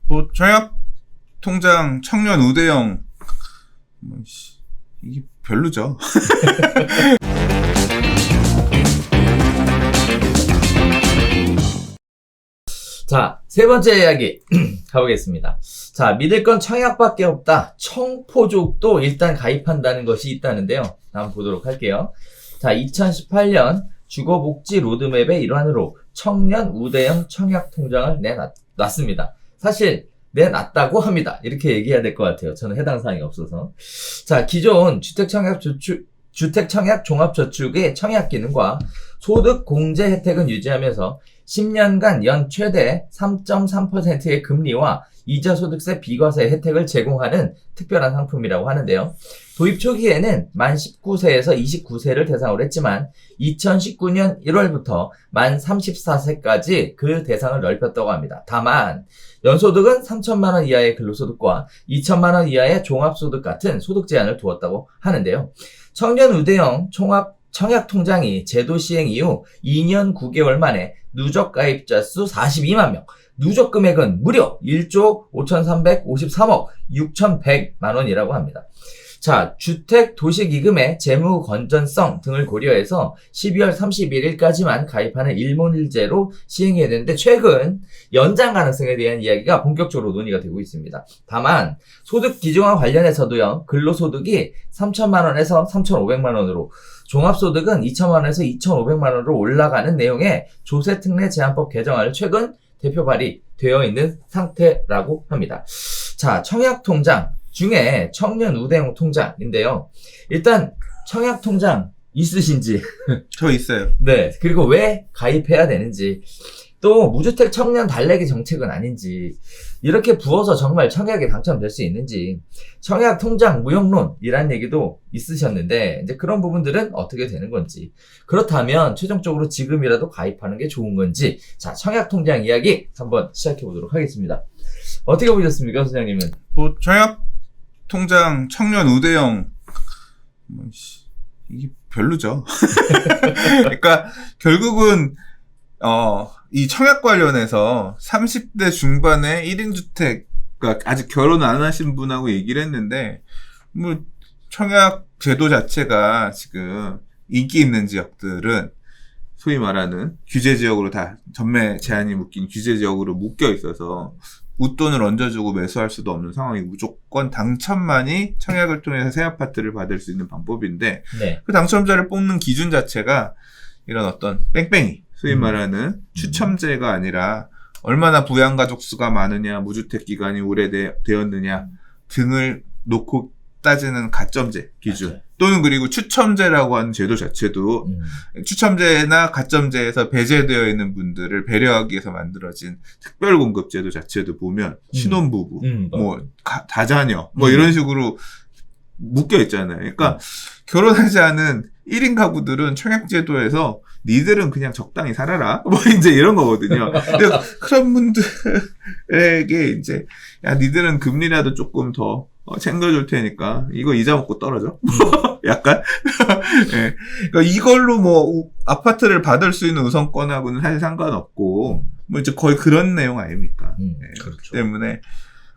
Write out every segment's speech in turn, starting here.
뭐 청약 통장 청년 우대형 이게 별로죠. 자, 세 번째 이야기 가보겠습니다. 자, 믿을 건 청약밖에 없다. 청포족도 일단 가입한다는 것이 있다는데요. 한번 보도록 할게요. 자, 2018년 주거복지 로드맵의 일환으로 청년 우대형 청약통장을 내놨습니다. 사실 내놨다고 합니다. 이렇게 얘기해야 될 것 같아요. 저는 해당 사항이 없어서. 자, 기존 주택청약 종합저축의 청약 기능과 소득 공제 혜택은 유지하면서 10년간 연 최대 3.3%의 금리와 이자 소득세 비과세 혜택을 제공하는 특별한 상품이라고 하는데요. 도입 초기에는 만 19세에서 29세를 대상으로 했지만 2019년 1월부터 만 34세까지 그 대상을 넓혔다고 합니다. 다만 연소득은 3천만 원 이하의 근로소득과 2천만 원 이하의 종합소득 같은 소득 제한을 두었다고 하는데요. 청년 우대형 청약통장이 제도 시행 이후 2년 9개월 만에 누적 가입자 수 42만 명, 누적 금액은 무려 1조 5,353억 6,100만 원이라고 합니다. 자, 주택도시기금의 재무 건전성 등을 고려해서 12월 31일까지만 가입하는 일몰제로 시행해야 되는데 최근 연장 가능성에 대한 이야기가 본격적으로 논의가 되고 있습니다. 다만 소득 기준과 관련해서도요. 근로소득이 3천만 원에서 3,500만 원으로 종합소득은 2천만 원에서 2,500만 원으로 올라가는 내용의 조세특례 제한법 개정안을 최근 대표 발의되어 있는 상태라고 합니다. 자, 청약통장 중에 청년 우대형 통장인데요. 일단 청약통장 있으신지? 저 있어요. 네. 그리고 왜 가입해야 되는지, 또 무주택 청년 달래기 정책은 아닌지, 이렇게 부어서 정말 청약에 당첨될 수 있는지, 청약통장 무용론이란 얘기도 있으셨는데 이제 그런 부분들은 어떻게 되는 건지, 그렇다면 최종적으로 지금이라도 가입하는 게 좋은 건지, 자, 청약통장 이야기 한번 시작해 보도록 하겠습니다. 어떻게 보셨습니까, 소장님은? 뭐 청약 통장 청년 우대형 이게 별로죠. 그러니까 결국은 이 청약 관련해서 30대 중반에 1인 주택, 그러니까 아직 결혼 안 하신 분하고 얘기를 했는데, 뭐 청약 제도 자체가 지금 인기 있는 지역들은 소위 말하는 규제 지역으로 다 전매 제한이 묶인 규제 지역으로 묶여 있어서 웃돈을 얹어주고 매수할 수도 없는 상황이 무조건 당첨만이 청약을 통해서 새 아파트를 받을 수 있는 방법인데, 네. 그 당첨자를 뽑는 기준 자체가 이런 어떤 뺑뺑이, 소위 말하는 추첨제가 아니라 얼마나 부양가족 수가 많으냐, 무주택 기간이 오래되었느냐 등을 놓고 따지는 가점제 기준. 맞아요. 또는 그리고 추첨제라고 하는 제도 자체도 추첨제나 가점제에서 배제되어 있는 분들을 배려하기 위해서 만들어진 특별공급 제도 자체도 보면 신혼부부, 뭐 다자녀, 뭐 이런 식으로 묶여 있잖아요. 그러니까 결혼하지 않은 1인 가구들은 청약제도에서 니들은 그냥 적당히 살아라, 뭐 이제 이런 거거든요. 그런 분들에게 이제 야, 니들은 금리라도 조금 더 챙겨줄 테니까 이거 이자 먹고 떨어져. 약간. 네. 그러니까 이걸로 뭐 아파트를 받을 수 있는 우선권하고는 사실 상관없고, 뭐 이제 거의 그런 내용 아닙니까? 네. 그렇죠. 때문에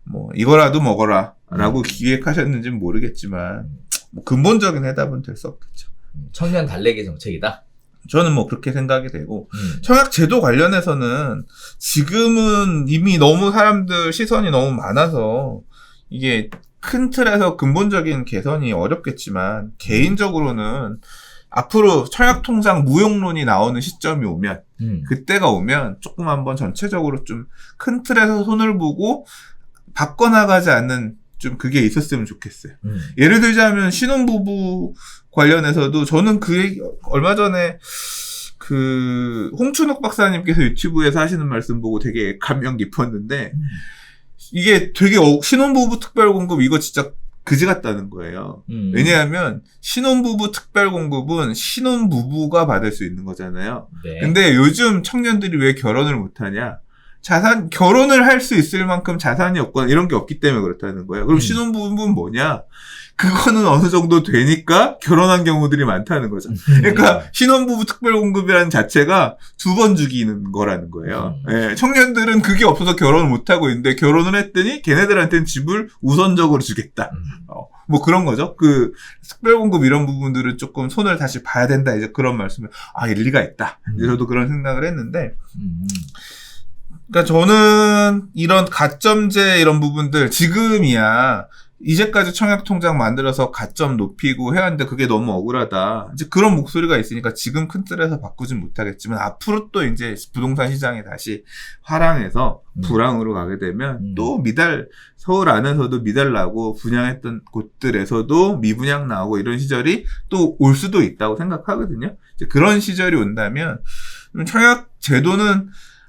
뭐 이거라도 먹어라라고 기획하셨는지는 모르겠지만 뭐 근본적인 해답은 될 수 없겠죠. 청년 달래기 정책이다. 저는 뭐 그렇게 생각이 되고, 청약 제도 관련해서는 지금은 이미 너무 사람들 시선이 너무 많아서 이게 큰 틀에서 근본적인 개선이 어렵겠지만, 개인적으로는 앞으로 청약통장 무용론이 나오는 시점이 오면, 그때가 오면 조금 한번 전체적으로 좀 큰 틀에서 손을 보고 바꿔나가지 않는 좀 그게 있었으면 좋겠어요. 예를 들자면 신혼부부 관련해서도 저는 그 얘기 얼마 전에 그 홍춘욱 박사님께서 유튜브에서 하시는 말씀 보고 되게 감명 깊었는데, 이게 되게 신혼부부 특별공급 이거 진짜 그지 같다는 거예요. 왜냐하면 신혼부부 특별공급은 신혼부부가 받을 수 있는 거잖아요. 네. 근데 요즘 청년들이 왜 결혼을 못하냐? 결혼을 할 수 있을 만큼 자산이 없거나 이런 게 없기 때문에 그렇다는 거예요. 그럼 신혼부부는 뭐냐? 그거는 어느 정도 되니까 결혼한 경우들이 많다는 거죠. 그러니까 신혼부부 특별공급이라는 자체가 2번 주기는 거라는 거예요. 예, 청년들은 그게 없어서 결혼을 못하고 있는데 결혼을 했더니 걔네들한테는 집을 우선적으로 주겠다. 뭐 그런 거죠. 그 특별공급 이런 부분들은 조금 손을 다시 봐야 된다. 이제 그런 말씀을 일리가 있다. 이제 저도 그런 생각을 했는데 그러니까 저는 이런 가점제 이런 부분들 지금이야 이제까지 청약통장 만들어서 가점 높이고 해야 하는데 그게 너무 억울하다. 이제 그런 목소리가 있으니까 지금 큰 틀에서 바꾸진 못하겠지만 앞으로 또 이제 부동산 시장이 다시 화랑해서 불황으로 가게 되면 또 서울 안에서도 미달 나고 분양했던 곳들에서도 미분양 나오고 이런 시절이 또 올 수도 있다고 생각하거든요. 이제 그런 시절이 온다면 청약 제도는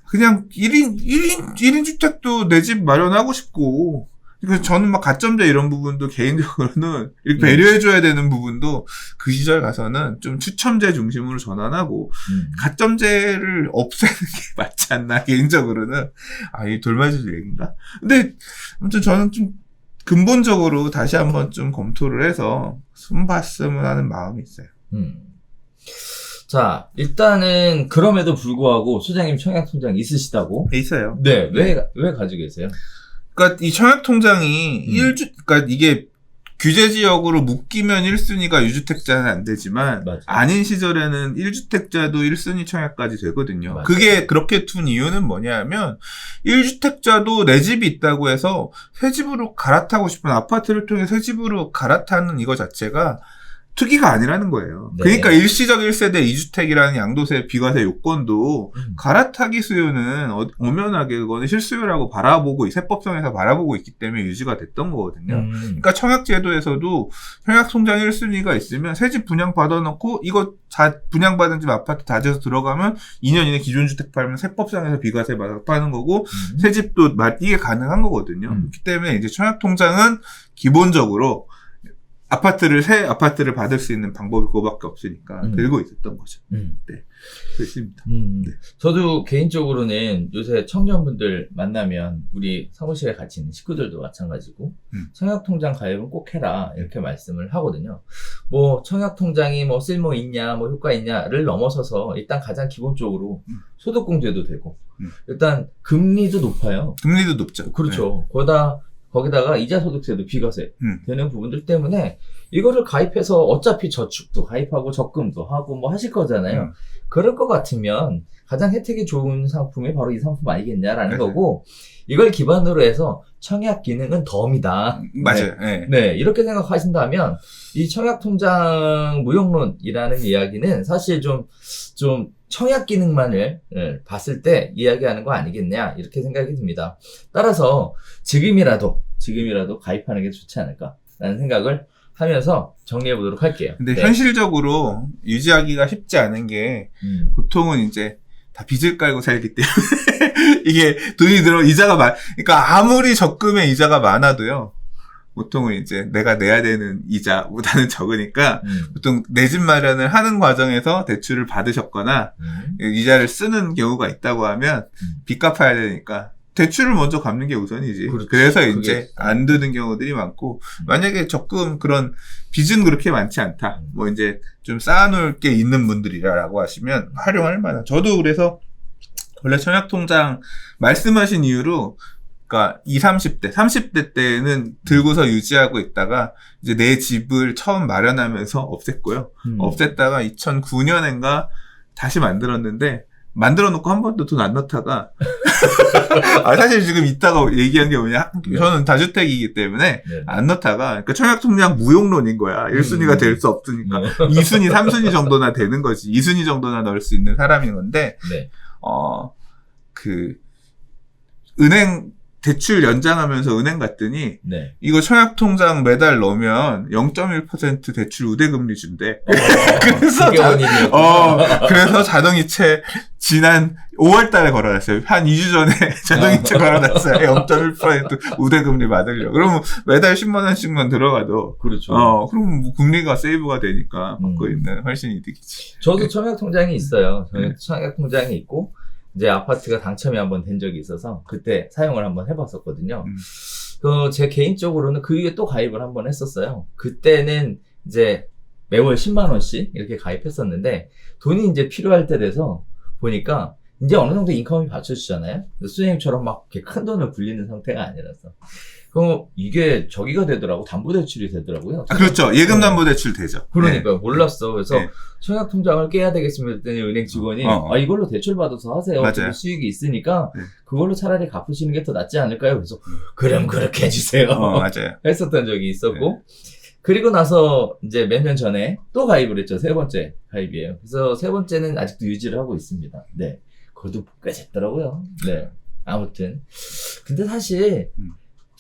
그냥 1인 주택도 내 집 마련하고 싶고 그래서 저는 막 가점제 이런 부분도 개인적으로는 이렇게 배려해줘야 되는 부분도 그 시절 가서는 좀 추첨제 중심으로 전환하고 가점제를 없애는 게 맞지 않나 개인적으로는 이 돌맞을 얘기인가? 근데 아무튼 저는 좀 근본적으로 다시 한번 좀 검토를 해서 손봤으면 하는 마음이 있어요. 자, 일단은 그럼에도 불구하고 소장님 청약통장 있으시다고? 있어요. 네, 왜 가지고 계세요? 그러니까 이 청약통장이 그러니까 이게 규제 지역으로 묶이면 1순위가 유주택자는 안 되지만 맞아요. 아닌 시절에는 1주택자도 1순위 청약까지 되거든요. 맞아요. 그게 그렇게 둔 이유는 뭐냐면 1주택자도 내 집이 있다고 해서 새 집으로 갈아타고 싶은 아파트를 통해 새 집으로 갈아타는 이거 자체가 투기가 아니라는 거예요. 네. 그러니까 일시적 1세대 2주택이라는 양도세 비과세 요건도 갈아타기 수요는 엄연하게 그거는 실수요라고 바라보고 세법성에서 바라보고 있기 때문에 유지가 됐던 거거든요. 그러니까 청약제도에서도 청약통장 1순위가 있으면 새 집 분양 받아놓고 이거 분양받은 집 아파트 다져서 들어가면 2년 이내 기존 주택 팔면 세법상에서 비과세 받는 거고 새 집도 이게 가능한 거거든요. 그렇기 때문에 이제 청약통장은 기본적으로 새 아파트를 받을 수 있는 방법이 그거밖에 없으니까 들고 있었던 거죠. 네. 그렇습니다. 네. 저도 개인적으로는 요새 청년분들 만나면 우리 사무실에 같이 있는 식구들도 마찬가지고 청약통장 가입은 꼭 해라 이렇게 말씀을 하거든요. 뭐 청약통장이 뭐 쓸모 있냐 뭐 효과 있냐를 넘어서서 일단 가장 기본적으로 소득공제도 되고 일단 금리도 높아요. 금리도 높죠. 그렇죠. 거기다가 이자소득세도 비과세 되는 부분들 때문에 이거를 가입해서 어차피 저축도 가입하고 적금도 하고 뭐 하실 거잖아요. 그럴 것 같으면 가장 혜택이 좋은 상품이 바로 이 상품 아니겠냐라는 거고 이걸 기반으로 해서 청약 기능은 덤이다. 맞아요. 네, 이렇게 생각하신다면 이 청약통장 무용론이라는 이야기는 사실 좀 청약 기능만을 봤을 때 이야기하는 거 아니겠냐 이렇게 생각이 듭니다. 따라서 지금이라도 가입하는 게 좋지 않을까라는 생각을 하면서 정리해 보도록 할게요. 근데 현실적으로 유지하기가 쉽지 않은 게 보통은 이제 다 빚을 깔고 살기 때문에 이게 돈이 그러니까 아무리 적금의 이자가 많아도요. 보통은 이제 내가 내야 되는 이자보다는 적으니까 보통 내 집 마련을 하는 과정에서 대출을 받으셨거나 이자를 쓰는 경우가 있다고 하면 빚 갚아야 되니까 대출을 먼저 갚는 게 우선이지. 그렇지. 그래서 이제 안 드는 경우들이 많고 만약에 적금 그런 빚은 그렇게 많지 않다. 뭐 이제 좀 쌓아놓을 게 있는 분들이라고 하시면 활용할 만한. 저도 그래서 원래 청약통장 말씀하신 이유로 그러니까 30대 때는 들고서 유지하고 있다가 이제 내 집을 처음 마련하면서 없앴고요. 없앴다가 2009년인가 다시 만들었는데 만들어 놓고 한 번도 돈 안 넣다가 사실 지금 이따가 얘기한 게 뭐냐 저는 다주택이기 때문에 안 넣다가 그러니까 청약통장 무용론인 거야. 1순위가 될 수 없으니까 2순위 3순위 정도나 되는 거지. 2순위 정도나 넣을 수 있는 사람인 건데 은행 대출 연장하면서 은행 갔더니 이거 청약통장 매달 넣으면 0.1% 대출 우대금리 준대. 그래서 자동이체 지난 5월 달에 걸어놨어요. 한 2주 전에 자동이체 걸어놨어요. 0.1% 우대금리 받으려고. 그러면 매달 10만 원씩만 들어가도 그렇죠. 그럼 뭐 금리가 세이브가 되니까 받고 있는 훨씬 이득이지. 저도 청약통장이 있어요. 청약통장이 있고 이제 아파트가 당첨이 한번 된 적이 있어서 그때 사용을 한번 해봤었거든요. 제 개인적으로는 그 위에 또 가입을 한번 했었어요. 그때는 이제 매월 10만원씩 이렇게 가입했었는데, 돈이 이제 필요할 때 돼서 보니까 이제 어느 정도 인컴이 받쳐주잖아요? 수행처럼 막 이렇게 큰 돈을 굴리는 상태가 아니라서. 이게 저기가 되더라고. 담보대출이 되더라고요. 그렇죠. 예금담보대출 되죠. 그러니까요. 몰랐어. 그래서 네. 청약통장을 깨야 되겠습니다 했더니 은행 직원이 이걸로 대출 받아서 하세요. 맞아요. 수익이 있으니까 네. 그걸로 차라리 갚으시는 게 더 낫지 않을까요? 그래서 그럼 그렇게 해주세요. 맞아요. 했었던 적이 있었고, 그리고 나서 이제 몇 년 전에 또 가입을 했죠. 세 번째 가입이에요. 그래서 세 번째는 아직도 유지를 하고 있습니다. 네. 그래도 꽤 됐더라고요. 네. 아무튼. 근데 사실,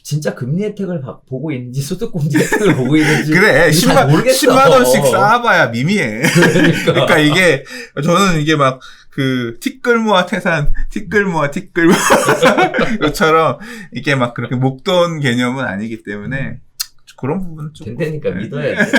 진짜 금리 혜택을 보고 있는지 소득공제 혜택을 보고 있는지. 그래. 10만 원씩 쌓아봐야 미미해. 그러니까 이게, 저는 이게 막, 티끌모아 태산, 티끌모아 이것처럼, 이게 막 그렇게 목돈 개념은 아니기 때문에, 그런 부분은 좀. 된다니까 믿어야 돼.